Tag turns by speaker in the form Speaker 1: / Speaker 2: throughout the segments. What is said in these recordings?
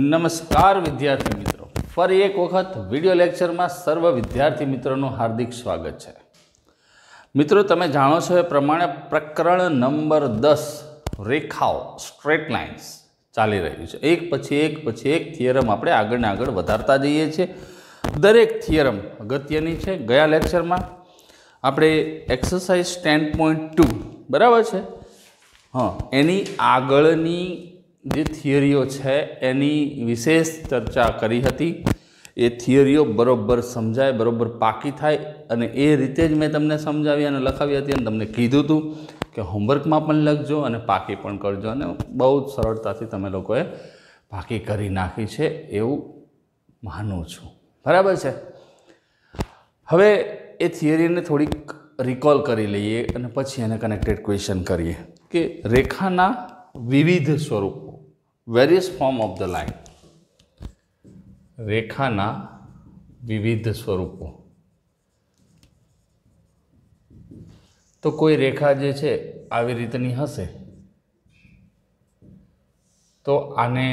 Speaker 1: नमस्कार विद्यार्थी मित्रों, फरी एक वखत विडियो लेक्चर में सर्व विद्यार्थी मित्रों हार्दिक स्वागत है। मित्रों, तमे जाणो छो ए प्रमाणे प्रकरण नंबर 10 रेखाओं स्ट्रेट लाइन्स चाली रह्युं छे। एक पछी एक थियरम आपणे आगळ ने आगळ वधारता जईए छीए। दरेक थियरम अगत्यनी छे। गया लेक्चर में आपणे एक्सरसाइज 10.2 बराबर है, हाँ, एनी आगळनी जे थियरीओ है एनी विशेष चर्चा करी हती। ए थियरीओ बरोबर समझाय, बरोबर पाकी थाय अने ए रीते ज मैं तमने समझावी अने लखावी हती अने तमने कीधुं हतुं के होमवर्क में पण लखजो अने पाकी पण करजो अने बहुत सरळताथी तमे लोकोए पाकी करी नाखी छे एवुं मानुं छुं। बराबर छे। हवे ए थियरीने थोड़ीक रिकॉल करी लईए अने पछी एने कनेक्टेड क्वेश्चन करीए के रेखाना विविध स्वरूपों, various form of the line, रेखाना विविध स्वरूपों। तो कोई रेखा जे छे आवी रीतनी हशे तो आने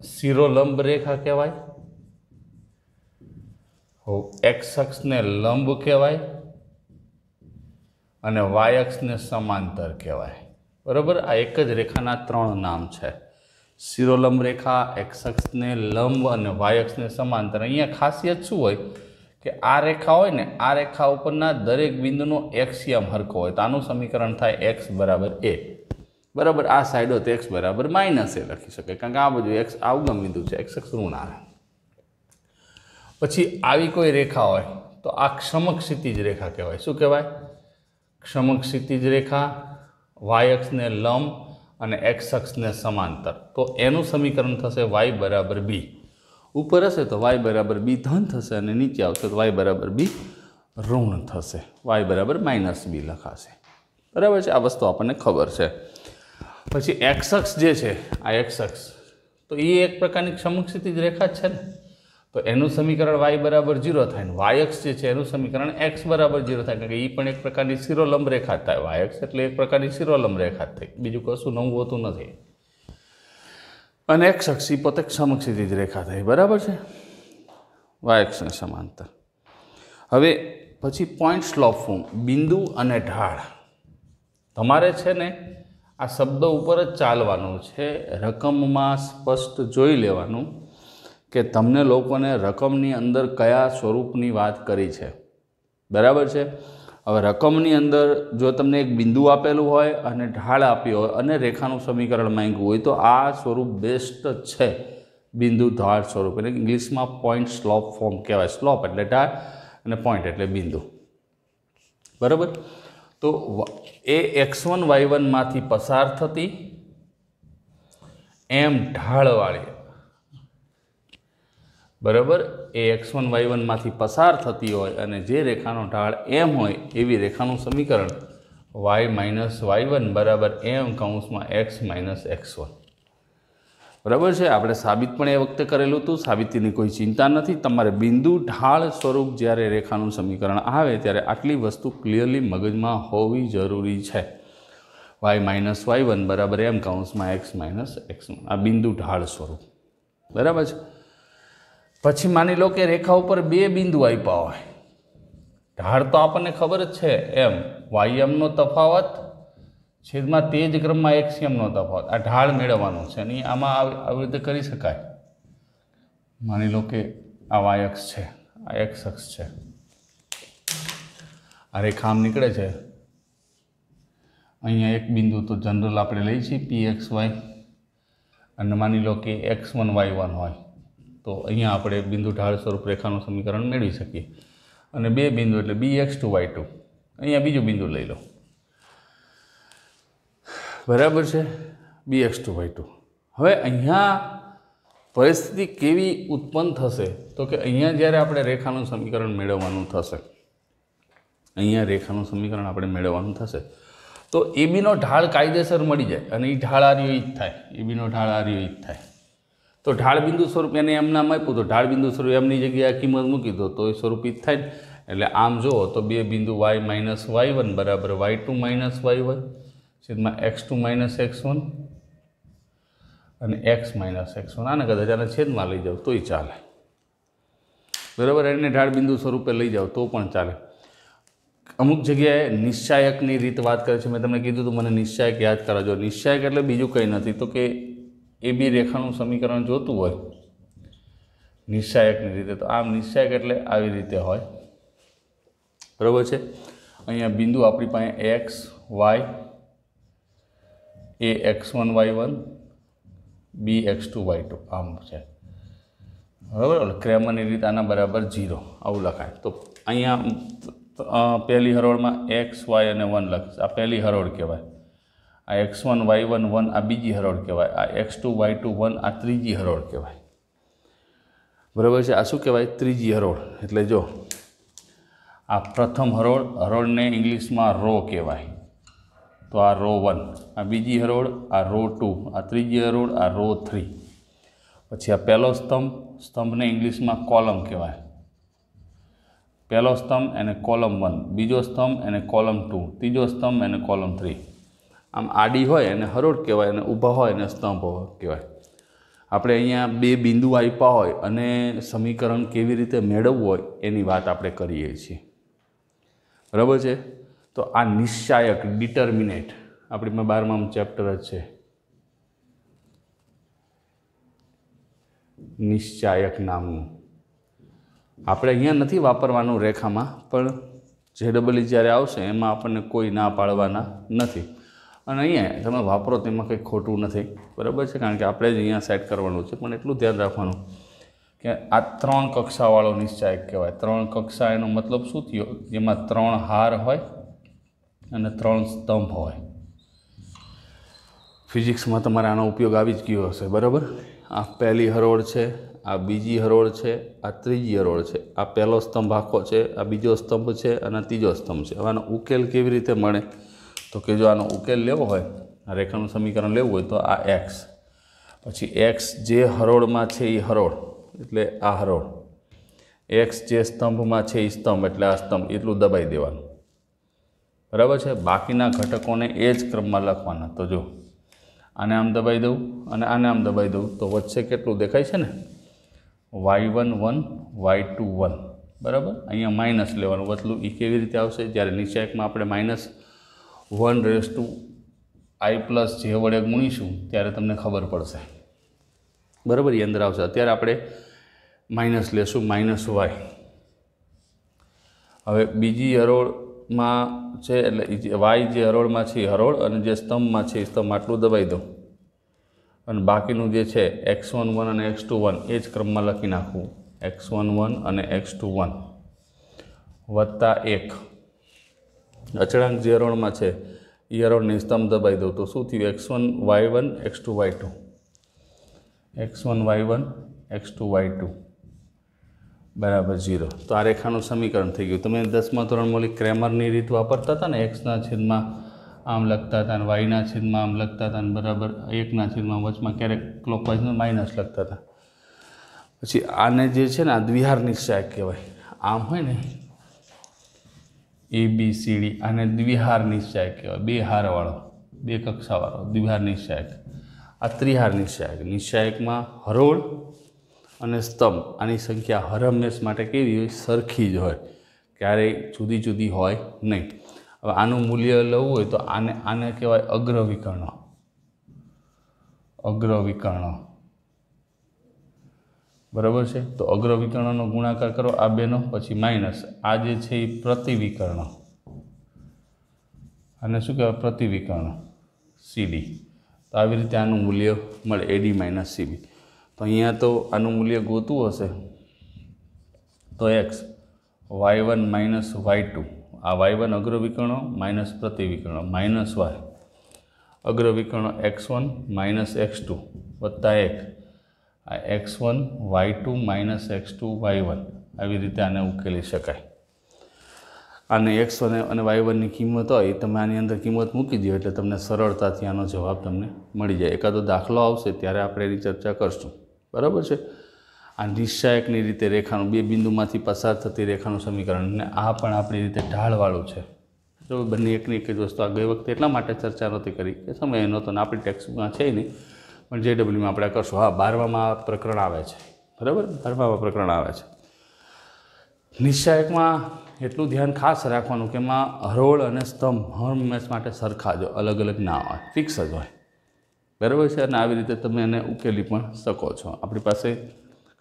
Speaker 1: शिरोलंब रेखा कहेवाय, एक्स अक्ष ने लंब कहेवाय अने वाय अक्ष ने समांतर कहेवाय। बराबर, आ एक ज रेखाना त्रण नाम है, शिरोलंब रेखा, एक्स अक्ष ने लंब और वाय अक्ष ने समांतर। अहींया खासियत शुं होय कि आ रेखा होय ने आ रेखा उपरना दरेक बिंदुनो एक्सियम हरखो होय तो आनुं समीकरण थाय एक्स बराबर ए। बराबर, आ साइड हो तो एक्स बराबर माइनस ए लखी शकाय, कारण के आ बधुं एक्स अवगम बिंदु है, एक्स अक्ष ऋण आवे। पछी आवी कोई रेखा होय तो आ क्षमक क्षितिज रेखा कहेवाय। शुं कहेवाय? क्षमक क्षितिज रेखा, वाय अक्ष ने लंब और एक्स अक्ष ने समांतर, तो एनु समीकरण थशे वाय बराबर बी। ऊपर हशे तो वाय बराबर बी धन थशे अने नीचे आवशे तो वाय बराबर बी ऋण थशे, वाय बराबर माइनस बी लखाशे। बराबर है, आ वस्तु आपने खबर है। पछी एक्स अक्ष जे छे, आ एक्स अक्ष तो ये एक प्रकार की क्षमक क्षितिज रेखा है ने, तो एनु समीकरण y बराबर 0 थाय। वाय अक्ष जे छे एनु समीकरण x बराबर 0 थाय, कारण के ई पण एक प्रकार की शिरोलंब रेखा थाय। वाय अक्ष एटले एक प्रकार की शिरोलंब रेखा थाय, बीजुं कशुं नवुं होतुं नथी। अने एक्स अक्ष ई पोते क्षमक क्षितिज रेखा थाय। बराबर है, वाय अक्ष ने समांतर। हवे पछी पॉइंट स्लोप फॉर्म, बिंदु अने ढाळ। तमारे छे ने आ शब्द उपर ज चालवानुं छे, रकममां स्पष्ट जोई लेवानुं कि तमने लोकोने रकमनी अंदर कया स्वरूपनी बात करी है। बराबर है। हवे रकमनी अंदर जो तमने एक बिंदु आपेलू होय अने ढाळ आपी होय अने रेखानुं समीकरण मांग्युं होय तो आ स्वरूप बेस्ट है, बिंदु ढाळ स्वरूप। एने इंग्लिश में पॉइंट स्लोप फॉर्म कहेवाय। स्लोप एटले ढाळ अने पॉइंट एटले बिंदु। बराबर, तो ए x1 y1 मांथी पसार थती एम ढाळवाळी, बराबर, ए x1 y1 मांथी पसार थती होय अने जे रेखानो ढाळ एम होय एवी रेखानुं समीकरण y माइनस y1 बराबर एम कौंस में x माइनस x1। बराबर है। आपणे साबित पण ए वखते करेलुं हतुं, साबितीनी कोई चिंता नहीं। तमारे बिंदु ढाळ स्वरूप ज्यारे रेखानुं समीकरण आवे त्यारे आटली वस्तु क्लियरली मगजमां होवी जरूरी है। y माइनस y1 बराबर एम कौंस में x माइनस x1, आ बिंदु ढाळ स्वरूप। बराबर है। पछी मानी लो कि रेखा पर बे बिंदु आप्या होय, ढाळ तो आपने खबर ज छे एम, वाय नो तफावत छेदमां ते ज क्रममां एक्सियम नो तफावत। आ ढाळ मेळवવાનો छे अने आमां આવી રીતે કરી શકાય। मानी लो कि आ वाय अक्ष है, आ एक्स अक्ष है, आ रेखा आम निकळे छे। अहींया एक बिंदु तो जनरल आपणे लई छीए पी एक्स वाय अने मानी लो कि x1 y1 होय तो अहींया आपणे बिंदु ढाळ स्वरूप रेखानुं समीकरण मेळवी शकीए। अने बे बिंदु एटले bx2 y2, अहींया बीजुं बिंदु लई लो। बराबर है, bx2 y2। हवे अहींया परिस्थिति केवी उत्पन्न थशे तो कि अहींया ज्यारे आपणे रेखानुं समीकरण मेळववानुं थशे, अहींया रेखानुं समीकरण आपणे मेळववानुं थशे तो ए नो ढाळ कायदेसर मळी जाय अने ई ढाळ आ रह्यो ई ज थाय, ए नो ढाळ आ रह्यो ई ज थाय। तो ढाळ बिंदु स्वरूप एने एम नाम आप्युं तो ढाळ बिंदु स्वरूप एमनी जग्याए किंमत मूकी दो तो ए स्वरूप ई ज थाय। एटले आम जुओ तो बे बिंदु y माइनस y1 बराबर y2 minus y1 छेदमां x2 minus x1 અને x માઇનસ x1 આને કદાચ આને છેદમાં લઈ જાઓ તોય ચાલે, બરાબર. એને ઢાળ બિંદુ સ્વરૂપે લઈ જાઓ તો પણ ચાલે. અમુક જગ્યાએ નિશ્ચાયકની રીત વાત કરે છે. મેં તમને કીધું તો મને નિશ્ચાયક યાદ કરાવજો. નિશ્ચાયક એટલે બીજું કંઈ નથી તો કે એ બી રેખાનું સમીકરણ જોતું હોય નિશ્ચાયકની રીતે, તો આમ નિશ્ચાયક એટલે આવી રીતે હોય, બરાબર છે. અહીંયા બિંદુ આપણી પાસે એક્સ વાય એ x1 y1 બી x2 y2 આમ છે, બરાબર. ક્રેમરની રીત આના બરાબર 0 આવું લખાય. તો અહીંયા પહેલી હરોળમાં એક્સ વાય અને 1 લખીશ. આ પહેલી હરોળ કહેવાય. આ x1 y1 1 આ બીજી હરોળ કહેવાય. આ x2 y2 1 આ ત્રીજી હરોળ કહેવાય, બરાબર છે. આ શું કહેવાય? ત્રીજી હરોળ. એટલે જો આ પ્રથમ હરોળને ઇંગ્લિશમાં રો કહેવાય, તો આ રો 1. આ બીજી હરોળ, આ રો 2. આ ત્રીજી હરોળ, આ રો 3. પછી આ પહેલો સ્તંભને ઇંગ્લિશમાં કોલમ કહેવાય. પહેલો સ્તંભ એને કોલમ 1, બીજો સ્તંભ એને કોલમ 2, ત્રીજો સ્તંભ એને કોલમ 3. આમ આડી હોય એને હરોળ કહેવાય અને ઊભા હોય એને સ્તંભ કહેવાય. આપણે અહીંયા બે બિંદુ આપ્યા હોય અને સમીકરણ કેવી રીતે મેળવવું હોય એની વાત આપણે કરીએ છીએ, બરાબર છે. તો આ નિશ્ચાયક ડિટર્મિનેટ આપણીમાં 12માનું ચેપ્ટર જ છે, નિશ્ચાયક નામનું. આપણે અહીંયા નથી વાપરવાનું રેખામાં, પણ JEE જ્યારે આવશે એમાં આપણને કોઈ ના પાડવાના નથી. અને અહીંયા તમે વાપરો તેમાં કંઈ ખોટું નથી, બરાબર છે, કારણ કે આપણે જ અહીંયા સેટ કરવાનું છે. પણ એટલું ધ્યાન રાખવાનું કે આ 3 કક્ષાવાળો નિશ્ચાયક કહેવાય. 3 કક્ષા એનો મતલબ શું થયો? જેમાં 3 હાર હોય અને 3 સ્તંભ હોય. ફિઝિક્સમાં તમારે આનો ઉપયોગ આવી જ ગયો હશે, બરાબર. આ પહેલી હરોળ છે, આ બીજી હરોળ છે, આ ત્રીજી હરોળ છે, આ પહેલો સ્તંભ આખો છે, આ બીજો સ્તંભ છે અને આ ત્રીજો સ્તંભ છે. હવે આનો ઉકેલ કેવી રીતે મળે? તો કે જો આનો ઉકેલ લેવો હોય, આ રેખાનું સમીકરણ લેવું હોય તો આ એક્સ, પછી એક્સ જે હરોળમાં છે એ હરોળ એટલે આ હરોળ, એક્સ જે સ્તંભમાં છે એ સ્તંભ એટલે આ સ્તંભ, એટલું દબાઈ દેવાનું, બરાબર છે. બાકીના ઘટકોને એ જ ક્રમમાં લખવાના. તો જો આને આમ દબાઈ દઉં અને આને આમ દબાઈ દઉં તો વચ્ચે કેટલું દેખાય છે ને? y1 1 y2 1, બરાબર. અહીંયા માઇનસ લેવાનું, બદલું એ કેવી રીતે આવશે? જ્યારે નિશ્ચાયકમાં આપણે -1/i+j વડે ગુણીશું ત્યારે તમને ખબર પડશે, બરાબર. એ અંદર આવશે. અત્યારે આપણે માઇનસ લેશું, -y. હવે બીજી હરોળમાં છે એટલે y જે હરોળમાં છે એ હરોળ અને જે સ્તંભમાં છે એ સ્તંભ આટલું દબાઈ દઉં અને બાકીનું જે છે x1 1 અને x2 1 એ જ ક્રમમાં લખી નાખવું. x1 1 અને x2 1 વત્તા 1 અચળાંક જે હરોળમાં છે એ હરોળની સ્તંભ દબાઈ દઉં તો શું થયું? x1 y1 x2 y2, x1 y1 x2 y2 બરાબર 0. તો આ રેખાનું સમીકરણ થઈ ગયું. તમે 10મા ધોરણમાં ઓલી ક્રેમરની રીત વાપરતા હતા ને, એક્સના છેદમાં આમ લખતા હતા અને વાયના છેદમાં આમ લખતા હતા અને બરાબર 1ના છેદમાં વચમાં ક્યારેક ક્લોકવાઇઝમાં માઇનસ લખતા હતા. પછી આને જે છે ને આ દ્વિહાર નિશ્ચાયક કહેવાય. આમ હોય ને ABCD, આને દ્વિહાર નિશ્ચાયક કહેવાય. 2 હારવાળો, 2 કક્ષાવાળો દ્વિહાર નિશ્ચાયક. આ ત્રિહાર નિશ્ચાયક. નિશ્ચાયકમાં હરોળ અને સ્તંભ આની સંખ્યા હરહંમેશ માટે કેવી હોય? સરખી જ હોય, ક્યારેય જુદી જુદી હોય નહીં. હવે આનું મૂલ્ય લેવું હોય તો આને કહેવાય અગ્રવિકર્ણ. અગ્રવિકર્ણ, બરાબર છે. તો અગ્રવિકર્ણનો ગુણાકાર કરો આ બેનો, પછી માઇનસ આ જે છે એ પ્રતિવિકર્ણ. આને શું કહેવાય? પ્રતિવિકર્ણ CD. તો આવી રીતે આનું મૂલ્ય મળે AD - CB. તો અહીંયા તો આનું મૂલ્ય ગોતવું હશે તો x y1 - y2, આ y1 અગ્રવિકર્ણ માઇનસ પ્રતિવિકર્ણ માઇનસ y અગ્રવિકર્ણ x1 - x2 વત્તા 1 આ x1 y2 - x2 y1. આવી રીતે આને ઉકેલી શકાય. આને x1 અને y1ની કિંમત હોય એ તમે આની અંદર કિંમત મૂકી દો એટલે તમને સરળતાથી આનો જવાબ તમને મળી જાય. એકાદો દાખલો આવશે ત્યારે આપણે એની ચર્ચા કરશું, બરાબર છે. આ નિશ્ચાયકની રીતે રેખાનું 2 બિંદુમાંથી પસાર થતી રેખાનું સમીકરણ, અને આ પણ આપણી રીતે ઢાળવાળું છે. જો બંને એકની એક જ વસ્તુ. આ ગઈ વખતે એટલા માટે ચર્ચા નહોતી કરી કે સમય નહોતો ને આપણી ટેક્સ્ટમાં છે નહીં, પણ JW में આપણે કરશું। हाँ, 12માં પ્રકરણ આવે છે, બરાબર, 12માં પ્રકરણ આવે છે। નિશ્ચાયકમાં એટલું ધ્યાન ખાસ રાખવાનું કે એમાં હરોળ અને સ્તંભ હંમેશ માટે સરખા જ અલગ અલગ ના હોય, ફિક્સ જ હોય, બરાબર છે। અને આવી રીતે તમે એને ઉકેલી પણ શકો છો। આપણી પાસે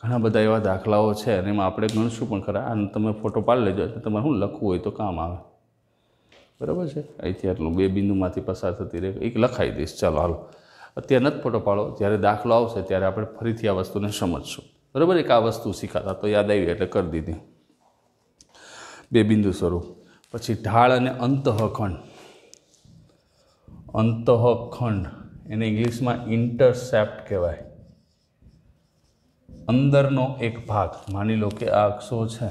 Speaker 1: ઘણા બધા એવા દાખલાઓ છે અને એમાં આપણે ગણશું પણ ખરા। અને તમે ફોટો પાડી લેજો એટલે તમારે શું લખવું હોય તો કામ આવે, બરાબર છે। અહીંથી આટલું 2 બિંદુમાંથી પસાર થતી રેખા એક લખાઈ દઈશ। ચાલો હાલો, અત્યારે નથી ફોટો પાડો, જ્યારે દાખલો આવશે ત્યારે આપણે ફરીથી આ વસ્તુને સમજશું, બરાબર। એક આ વસ્તુ શીખાતા તો યાદ આવી એટલે કરી દીધી। 2 બિંદુ સ્વરૂપ, પછી ઢાળ અને અંતઃખંડ। અંતઃખંડ એને ઇંગ્લિશમાં ઇન્ટરસેપ્ટ કહેવાય। અંદરનો એક ભાગ, માની લો કે આ અક્ષો છે,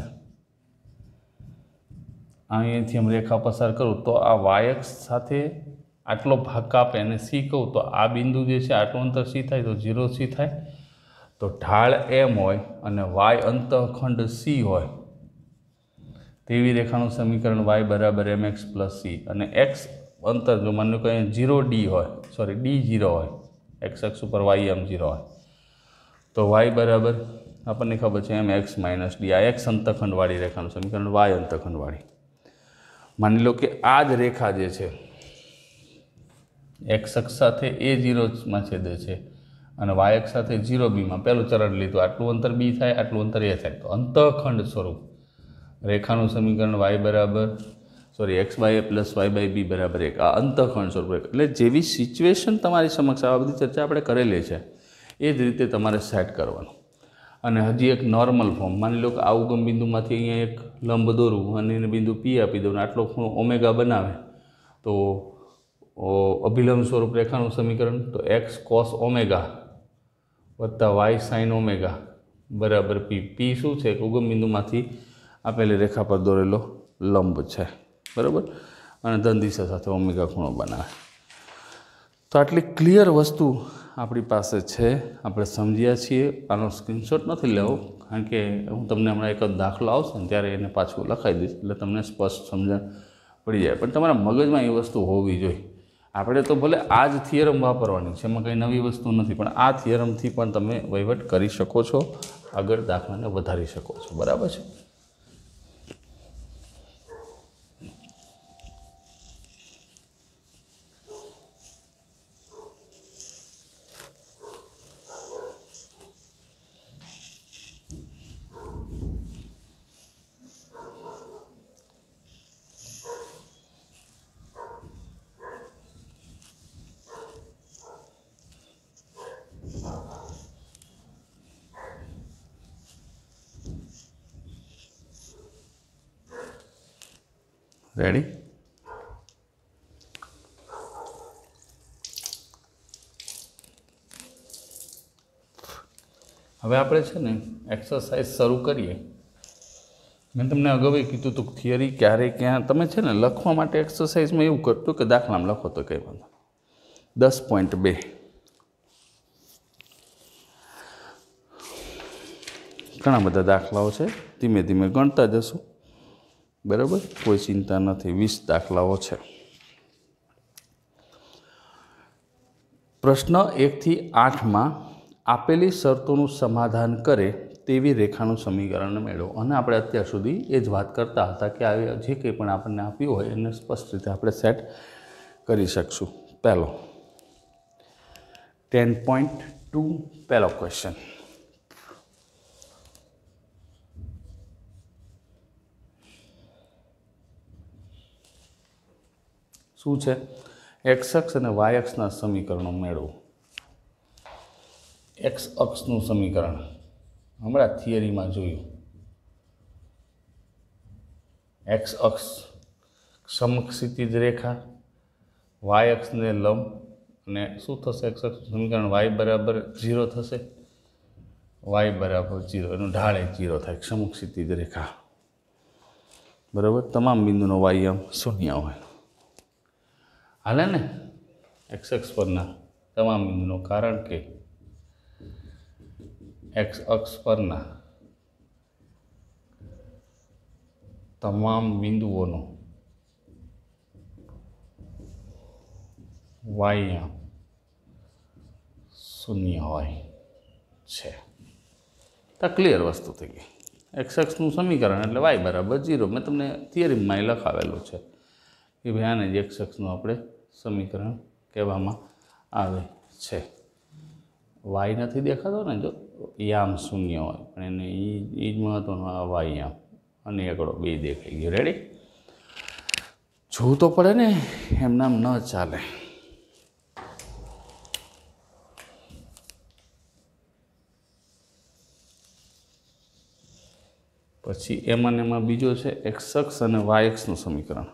Speaker 1: અહીંયાથી હું રેખા પસાર કરું તો આ વાય અક્ષ સાથે આટલો ભાગ કાપે અને સી કહું તો આ બિંદુ જે છે આટલું અંતર સી થાય તો 0 સી થાય। તો ઢાળ એમ હોય અને વાય અંતઃખંડ સી હોય તેવી રેખાનું સમીકરણ y બરાબર mx પ્લસ સી। અને એક્સ અંતર જો માનો કે 0d હોય, સોરી d0 હોય, એક્સ અક્ષ ઉપર y m0 હોય તો y બરાબર આપણને ખબર છે mx માઇનસ ડી। આ એક્સ અંતઃખંડવાળી રેખાનું સમીકરણ y અંતઃખંડવાળી। માની લો કે આ જ રેખા જે છે એક્સ અક્ષ સાથે a0માં છેદે છે અને વાય અક્ષ સાથે 0bમાં પહેલું ચરણ લીધું, આટલું અંતર b થાય, આટલું અંતર a થાય, તો અંતઃખંડ સ્વરૂપ રેખાનું સમીકરણ y બરાબર x by a plus y by b બરાબર 1। આ અંતઃખંડ સ્વરૂપ એટલે જેવી સિચ્યુએશન તમારી સમક્ષ આ બધી ચર્ચા આપણે કરેલી છે એ જ રીતે તમારે સેટ કરવાનું। અને હજી એક નોર્મલ ફોર્મ, માની લો કે આ ઉગમ બિંદુમાંથી અહીંયા એક લંબ દોરવું અને એને બિંદુ પી આપી દઉં, આટલો ખૂણો ઓમેગા બનાવે તો અભિલંબ સ્વરૂપ રેખાનું સમીકરણ તો એક્સ કોસ ઓમેગા વત્તા વાય સાઇન ઓમેગા બરાબર પી। પી શું છે કે ઉગમ બિંદુમાંથી આપેલી રેખા પર દોરેલો લંબ છે, બરાબર, અને ધન દિશા સાથે ઓમેગા ખૂણો બનાવે। તો આટલી ક્લિયર વસ્તુ આપણી પાસે છે, આપણે સમજ્યા છીએ। આનો સ્ક્રીનશોટ નથી લેવો કારણ કે હું તમને હમણાં એક જ દાખલો આવશે ને ત્યારે એને પાછું લખાઈ દઈશ એટલે તમને સ્પષ્ટ સમજણ પડી જાય, પણ તમારા મગજમાં એ વસ્તુ હોવી જોઈએ। આપણે તો ભલે આ જ થિયરમ વાપરવાની છે, એમાં કંઈ નવી વસ્તુ નથી, પણ આ થિયરમથી પણ તમે વહીવટ કરી શકો છો, આગળ દાખલાને વધારી શકો છો, બરાબર છે। રેડી? હવે આપણે છે ને એક્સરસાઇઝ શરૂ કરીએ। મેં તમને અગાઉ કીધું હતું થિયરી ક્યારે ક્યાં તમે છે ને લખવા માટે એક્સરસાઇઝમાં એવું કરતું કે દાખલામાં લખો તો કંઈ વાંધો। 10.2 ઘણા બધા દાખલાઓ છે, ધીમે ધીમે ગણતા જશું, બરાબર, કોઈ ચિંતા નથી। 20 દાખલાઓ છે। પ્રશ્ન 1 થી 8માં આપેલી શરતોનું સમાધાન કરે તેવી રેખાનું સમીકરણ મેળવો। અને આપણે અત્યાર સુધી એ જ વાત કરતા હતા કે આ જે કંઈ પણ આપણને આપ્યું હોય એને સ્પષ્ટ રીતે આપણે સેટ કરી શકશું। પહેલો 10.2 પહેલો ક્વેશ્ચન, શું છે? એક્સ અક્ષ અને વાય અક્ષના સમીકરણો મેળવો। એક્સ અક્ષનું સમીકરણ હમણાં થિયરીમાં જોયું, એક્સ અક્ષ સમક્ષિતિજ રેખા, વાય અક્ષને લંબ, અને શું થશે? એક્સ અક્ષનું સમીકરણ વાય બરાબર 0 થશે, વાય બરાબર 0, એનું ઢાળ 0 થાય, સમક્ષિતિજ રેખા, બરાબર, તમામ બિંદુનો વાય શૂન્ય હોય, હાલે ને એક્સ અક્ષ પરના તમામ બિંદુનો, કારણ કે એક્સ અક્ષ પરના તમામ બિંદુઓનો વાય शून्य होय छे। तो क्लियर वस्तु थी गई। एक्स एक्सनु समीकरण एटले वाय बराबर 0। मैं तमने थियरी में लखावेलू है कि भाई आने ज एक्स एक्सनु आपणे समीकरण कहेवामां आवे छे। वाय नहीं देखातो ने, जो याम शून्य होय पण एने ई ज महत्वनुं, आ वाय याम अने एकड़ो बे देखाई गयो। रेडी? जोवुं तो पड़े ने, एमने आम न चाले। पछी एमां ने एमां बीजो छे एक्स एक्स अने वाय एक्सनुं समीकरण।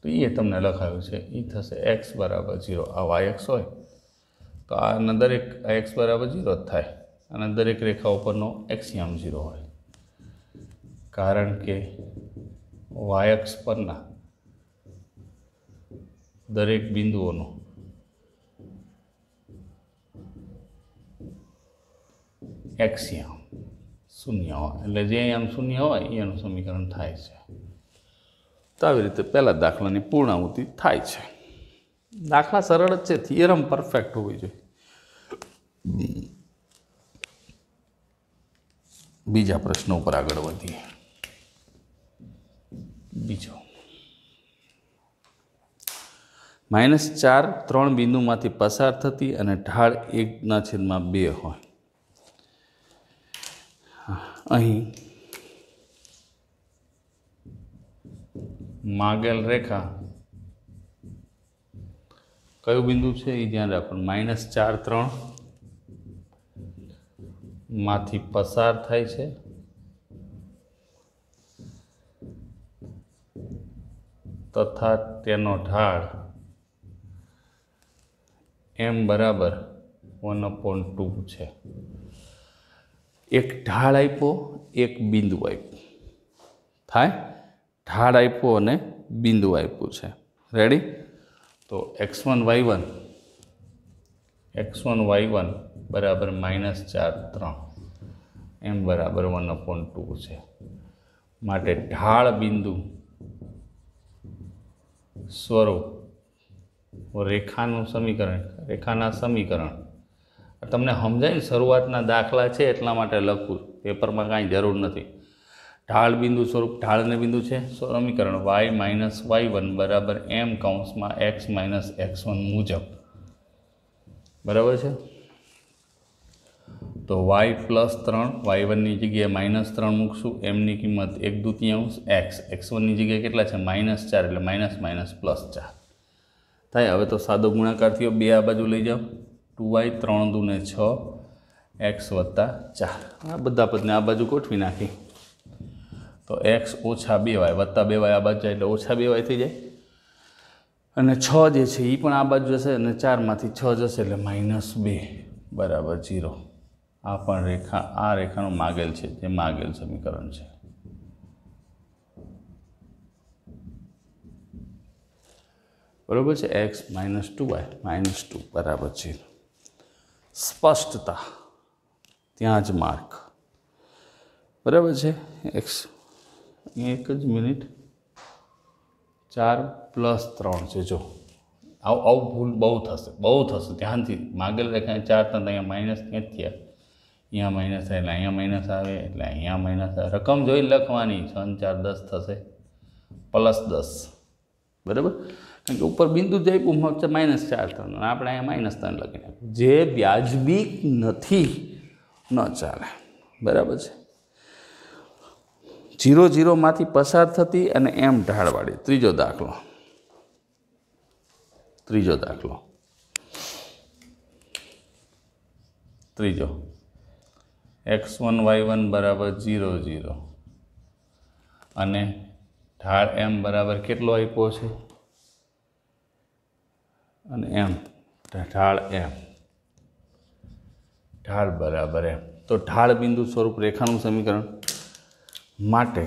Speaker 1: तो ये तमने लखाव्युं छे, ई थशे एक्स बराबर 0। आ वाय एक्स होय तो आ दरेक एक्स बराबर 0 ज थाय अने दरेक रेखा उपरनो एक्सियम 0 होय, कारण के वाय एक्स परना दरेक बिंदुओनो एक्सियम शून्य होय एटले जे आम शून्य होय एनुं समीकरण थाय छे। तो आ रीते पहला दाखलानी पूर्णाहुति थाय छे। दाखला सरल ज छे, थियरम परफेक्ट होवी जोईए। बीजा प्रश्न पर आगळ वधीए। बीजो -4 3 बिंदुमांथी पसार थती अने ढाळ 1/2 होय। अहीं मागेल रेखा कयु बिंदु है ये ध्यान राखो। -4 3 मांथी पसार थाय छे तथा तेनो ढाळ m बराबर 1/2 छे। एक ढाळ आप्यो, एक बिंदु आप्यो थाय। ढाळ आप्यो अने बिंदु आप्युं छे। रेडी? तो x1 y1 बराबर -4 3 m बराबर 1/2 छे। माटे ढाळ बिंदु स्वरूप रेखानुं समीकरण, रेखाना समीकरण तमने समजाय। शरूआतना दाखला है एटला माटे लखुं, पेपर में कांई जरूर नहीं। ढाल बिंदु स्वरूप ढाल ने बिंदु है समीकरण y - y1 बराबर m कौंसमां x - x1 मुजब बराबर है। तो y +3 y1 ની જગ્યાએ -3 મૂકશું, m ની કિંમત 1/2 x, x1 ની જગ્યાએ કેટલા છે -4 એટલે -+4 થાય। હવે તો સાદો ગુણાકાર થયો, બે આ બાજુ લઈ જાઓ, 2y 3 દૂને 6 x + 4 આ બધા પદને આ બાજુ ગોઠવી નાખી તો x - 2y + 2y આ બાજુ જાય એટલે -2y થઈ જાય અને 6 જે છે એ પણ આ બાજુ જશે અને 4 માંથી 6 જશે એટલે -2 બરાબર 0। आ पण रेखा आ रेखानो मागेल है, जे मागेल समीकरण है। बराबर है। x - 2y - 2 बराबर 0। स्पष्टता त्यां ज मार्क बराबर है। x एक ज मिनिट 4 + 3 है। जो आव भूल बहुत थशे ध्यान थी। मागेल रेखा 4 था अँ माइनस क्या थया, अँ माइनस है अँ माइनस आए एटले अँ माइनस आए। रकम जोई लखवानी 6 4 10 थशे +10 बराबर, कारण के ऊपर बिंदु ज आप्युं -4 3 आपणे अँ -3 लखी नाख्युं, जे व्याजबी नथी न चाले बराबर है। 0 0 मांथी पसार थती अने एम ढाळवाળી। त्रीजो दाखलो त्रीजो x1 y1 बराबर 0 0 अने ढाळ m बराबर केटलो आप्यो छे अने m ढाळ m ढाळ बराबर m। तो ढाळ बिंदु स्वरूप रेखानुं समीकरण माटे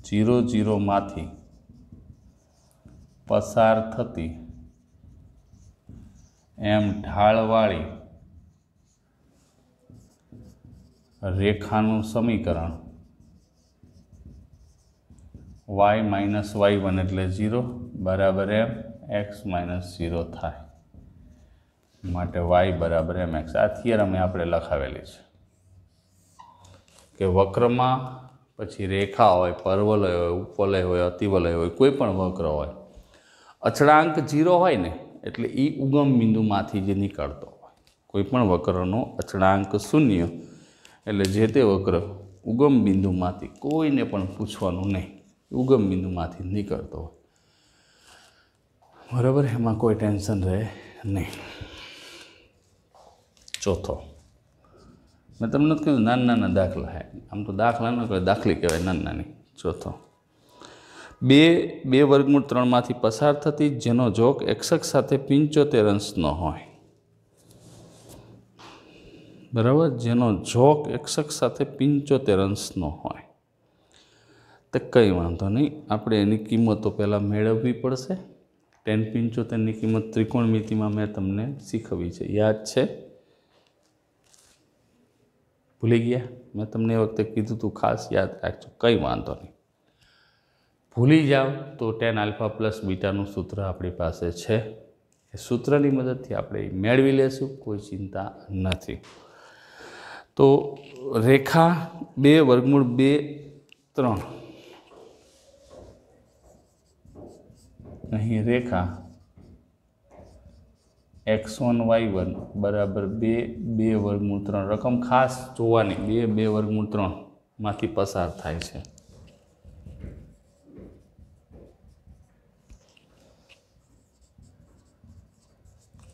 Speaker 1: 0 0 मांथी पसार थती m ढाळवाળી रेखानुं समीकरण વાય માઇનસ y1 એટલે 0 બરાબર એમ એક્સ માઇનસ 0 થાય માટે y બરાબર એમ એક્સ. આ થિયરમ આપણે લખાવેલી છે કે વક્રમાં પછી રેખા હોય, પરવલય હોય, ઉપવલય હોય, અતિવલય હોય, કોઈ પણ વક્ર હોય, અચળાંક 0 હોય ને એટલે એ ઉગમ બિંદુમાંથી જ નીકળતો હોય. કોઈ પણ વક્રનો અચળાંક 0 એટલે જે તે વક્ર ઉગમ બિંદુમાંથી કોઈને પણ પૂછવાનું નહીં, ઉગમ બિંદુમાંથી નીકળતો હોય. બરાબર, એમાં કોઈ ટેન્શન રહે નહીં. ચોથો, મેં તમને કીધું નાના નાના દાખલા હે, આમ તો દાખલા ન કહેવાય, દાખલી કહેવાય, નાની નાની. ચોથો, બે વર્ગમૂળ 3માંથી પસાર થતી જેનો જોક એક્ષક સાથે 75 અંશનો હોય. બરાબર, જેનો જોક એક્ષક સાથે 75 અંશનો હોય તો કંઈ વાંધો નહીં, આપણે એની કિંમતો પહેલાં મેળવવી પડશે. tan 75ની કિંમત ત્રિકોણમિતિમાં મેં તમને શીખવી છે, યાદ છે? ભૂલી ગયા? મેં તમને એ વખતે કીધું તું, ખાસ યાદ રાખજો, કંઈ વાંધો નહીં. ભૂલી જાઓ તો tan આલ્ફા પ્લસ બીટાનું સૂત્ર આપણી પાસે છે, એ સૂત્રની મદદથી આપણે મેળવી લેશું, કોઈ ચિંતા નથી. તો રેખા 2 વર્ગમૂળ 2 3, અહીં રેખા x1 y1 બરાબર 2 વર્ગમૂળ 3, રકમ ખાસ જોવાની, 2 વર્ગમૂળ 3 માંથી પસાર થાય છે.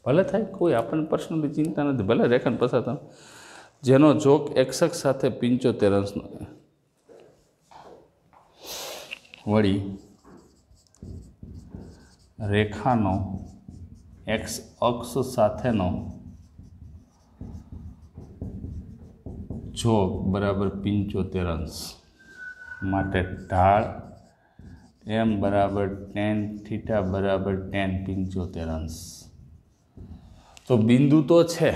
Speaker 1: ભલે થાય, કોઈ આપણને પર્સનલી ચિંતા નથી, ભલે રેખાને પસાર થાય. જેનો જોક એક્ષક સાથે 75 અંશનો વળી રેખાનો એક્સ અક્ષ સાથેનો જોગ બરાબર 75 અંશ માટે ઢાળ એમ બરાબર tan થીટા બરાબર tan 75 અંશ. તો બિંદુ તો છે,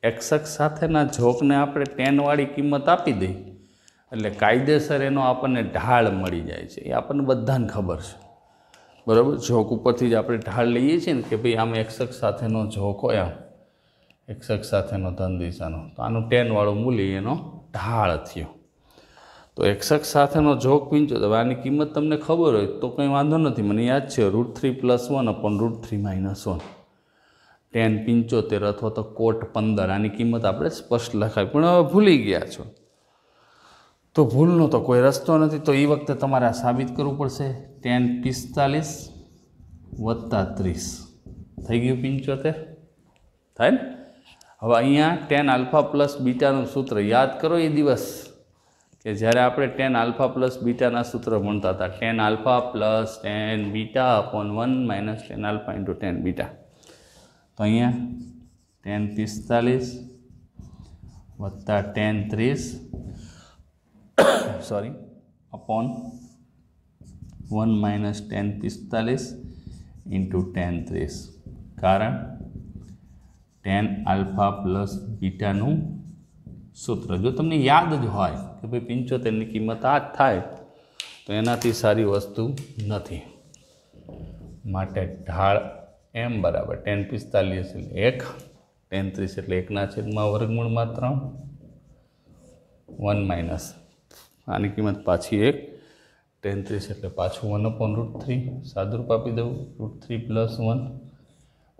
Speaker 1: એક્ષક સાથેના જોગને આપણે ટેનવાળી કિંમત આપી દઈ એટલે કાયદેસર એનો આપણને ઢાળ મળી જાય છે. એ આપણને બધાને ખબર છે. બરાબર, જોક ઉપરથી જ આપણે ઢાળ લઈએ છીએ ને કે ભાઈ આમ એક્ષક સાથેનો જોક હોય, આમ એક્ષક સાથેનો ધન દિશાનો, તો આનું ટેનવાળું મૂલ્ય એનો ઢાળ થયો. તો એક્ષક સાથેનો જોક 75, આની કિંમત તમને ખબર હોય તો કંઈ વાંધો નથી. મને યાદ છે √3 + 1 / √3 - 1 tan 75 અથવા તો cot 15, આની કિંમત આપણે સ્પષ્ટ લખાવી, પણ હવે ભૂલી ગયા છો તો ભૂલનો તો કોઈ રસ્તો નથી. તો એ વખતે તમારે આ સાબિત કરવું પડશે. tan 45 + 30 થઈ ગયું 75, થાય ને? હવે અહીંયા tan આલ્ફા પ્લસ બીટાનું સૂત્ર યાદ કરો. એ દિવસ કે જ્યારે આપણે tan આલ્ફા પ્લસ બીટાના સૂત્ર ભણતા હતા, tan alpha plus tan beta / 1 - tan alpha × tan beta. તો અહીંયા tan 45 + tan 30 sorry upon 1 - tan 45 × tan 30, કારણ tan આલ્ફા પ્લસ બીટાનું સૂત્ર જો તમને યાદ જ હોય કે ભાઈ 75ની કિંમત આ જ થાય તો એનાથી સારી વસ્તુ નથી. માટે ઢાળ એમ બરાબર tan 45 એટલે 1, tan 30 એટલે 1/3, 1 - આની કિંમત પાછી 1, tan 30 એટલે પાછું 1/√3, સાદુરૂપ આપી દઉં √3 + 1